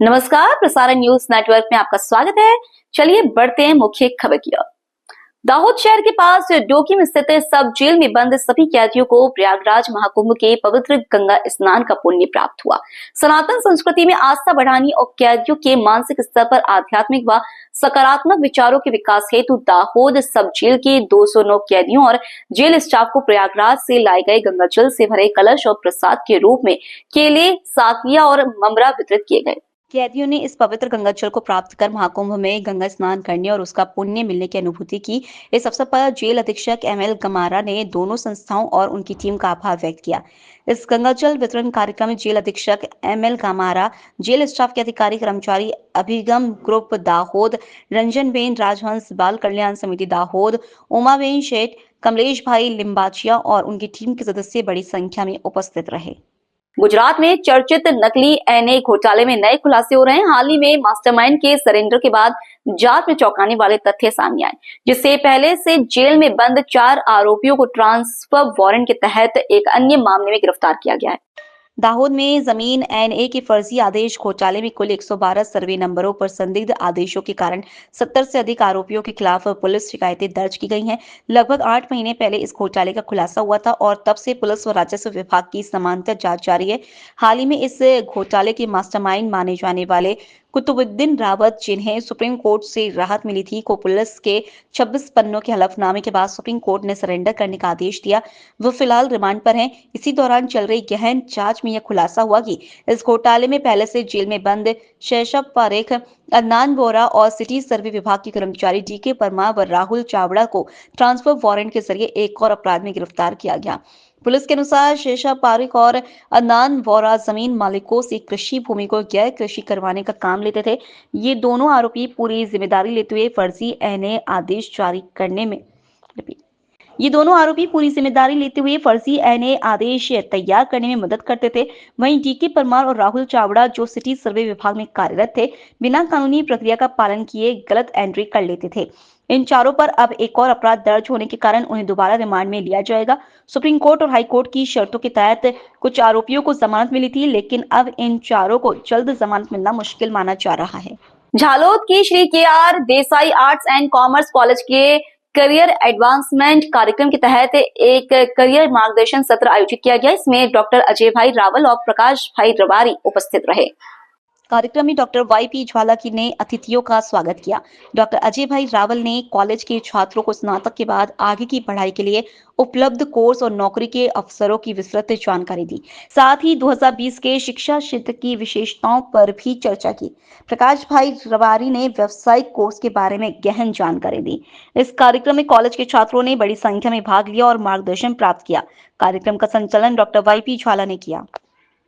नमस्कार, प्रसारण news network में आपका स्वागत है। चलिए बढ़ते हैं मुख्य खबर की ओर। दाहोद शहर के पास डोकी में स्थित सब जेल में बंद सभी कैदियों को प्रयागराज महाकुंभ के पवित्र गंगा स्नान का पुण्य प्राप्त हुआ। सनातन संस्कृति में आस्था बढ़ाने और कैदियों के मानसिक स्तर पर आध्यात्मिक व सकारात्मक विचारों के विकास हेतु दाहोद सब जेल के 209 कैदियों और जेल स्टाफ को प्रयागराज से लाए गए गंगा जल से भरे कलश और प्रसाद के रूप में केले, साकिया और ममरा वितरित किए गए। कैदियों ने इस पवित्र गंगा जल को प्राप्त कर महाकुंभ में गंगा स्नान करने और उसका पुण्य मिलने की अनुभूति की। इस अवसर पर जेल अधीक्षक एमएल गमारा ने दोनों संस्थाओं और उनकी टीम का आभार व्यक्त किया। इस गंगा जल वितरण कार्यक्रम में जेल अधीक्षक एमएल गमारा, जेल स्टाफ के अधिकारी कर्मचारी, अभिगम ग्रुप दाहोद, रंजन बेन राजहंस, बाल कल्याण समिति दाहोद, उमाबेन शेठ, कमलेश भाई लिम्बाचिया और उनकी टीम के सदस्य बड़ी संख्या में उपस्थित रहे। गुजरात में चर्चित नकली एनए घोटाले में नए खुलासे हो रहे हैं। हाल ही में मास्टरमाइंड के सरेंडर के बाद जांच में चौंकाने वाले तथ्य सामने आए, जिससे पहले से जेल में बंद 4 आरोपियों को ट्रांसफर वारंट के तहत एक अन्य मामले में गिरफ्तार किया गया है। दाहोद में जमीन एनए के फर्जी आदेश घोटाले में कुल 112 सर्वे नंबरों पर संदिग्ध आदेशों के कारण 70 से अधिक आरोपियों के खिलाफ पुलिस शिकायतें दर्ज की गई हैं। लगभग 8 महीने पहले इस घोटाले का खुलासा हुआ था और तब से पुलिस व राजस्व विभाग की समांतर जांच जारी है। हाल ही में इस घोटाले के मास्टरमाइंड माने जाने वाले कुतुबुद्दीन रावत, जिन्हें सुप्रीम कोर्ट से राहत मिली थी, को पुलिस के 26 पन्नों के हलफनामे के बाद सुप्रीम कोर्ट ने सरेंडर करने का आदेश दिया। वो फिलहाल रिमांड पर हैं। इसी दौरान चल रही गहन जांच में यह खुलासा हुआ कि इस घोटाले में पहले से जेल में बंद शैशव पारेख, अदनान वोरा और सिटी सर्वे विभाग के कर्मचारी डीके परमार व राहुल चावड़ा को ट्रांसफर वारंट के जरिए एक और अपराध में गिरफ्तार किया गया। पुलिस के अनुसार शेषा पारिक और अदनान वोरा जमीन मालिकों से कृषि भूमि को गैर कृषि करवाने का काम लेते थे। ये दोनों आरोपी पूरी जिम्मेदारी लेते हुए फर्जी एनए आदेश जारी करने में तैयार करने में मदद करते थे। वहीं डीके परमार और राहुल चावड़ा, जो सिटी सर्वे विभाग में कार्यरत थे, बिना कानूनी प्रक्रिया का पालन किए गलत एंट्री कर लेते थे। इन चारों पर अब एक और अपराध दर्ज होने के कारण उन्हें दोबारा रिमांड में लिया जाएगा। सुप्रीम कोर्ट और हाई कोर्ट की शर्तों के तहत कुछ आरोपियों को जमानत मिली थी, लेकिन अब इन चारों को जल्द जमानत मिलना मुश्किल माना जा रहा है। झालोद की Shri KR. Desai arts and commerce college के करियर एडवांसमेंट कार्यक्रम के तहत एक करियर मार्गदर्शन सत्र आयोजित किया गया। इसमें डॉक्टर अजय भाई रावल और प्रकाश भाई रबारी उपस्थित रहे। कार्यक्रम में डॉक्टर वाईपी ज्वाला ने अतिथियों का स्वागत किया। डॉक्टर अजय भाई रावल ने कॉलेज के छात्रों को स्नातक के बाद आगे की पढ़ाई के लिए उपलब्ध कोर्स और नौकरी के अवसरों की विस्तृत जानकारी दी। साथ ही 2020 के शिक्षा क्षेत्र की विशेषताओं पर भी चर्चा की। प्रकाश भाई रबारी ने व्यावसायिक कोर्स के बारे में गहन जानकारी दी। इस कार्यक्रम में कॉलेज के छात्रों ने बड़ी संख्या में भाग लिया और मार्गदर्शन प्राप्त किया। कार्यक्रम का संचालन डॉक्टर वाईपी ज्वाला ने किया।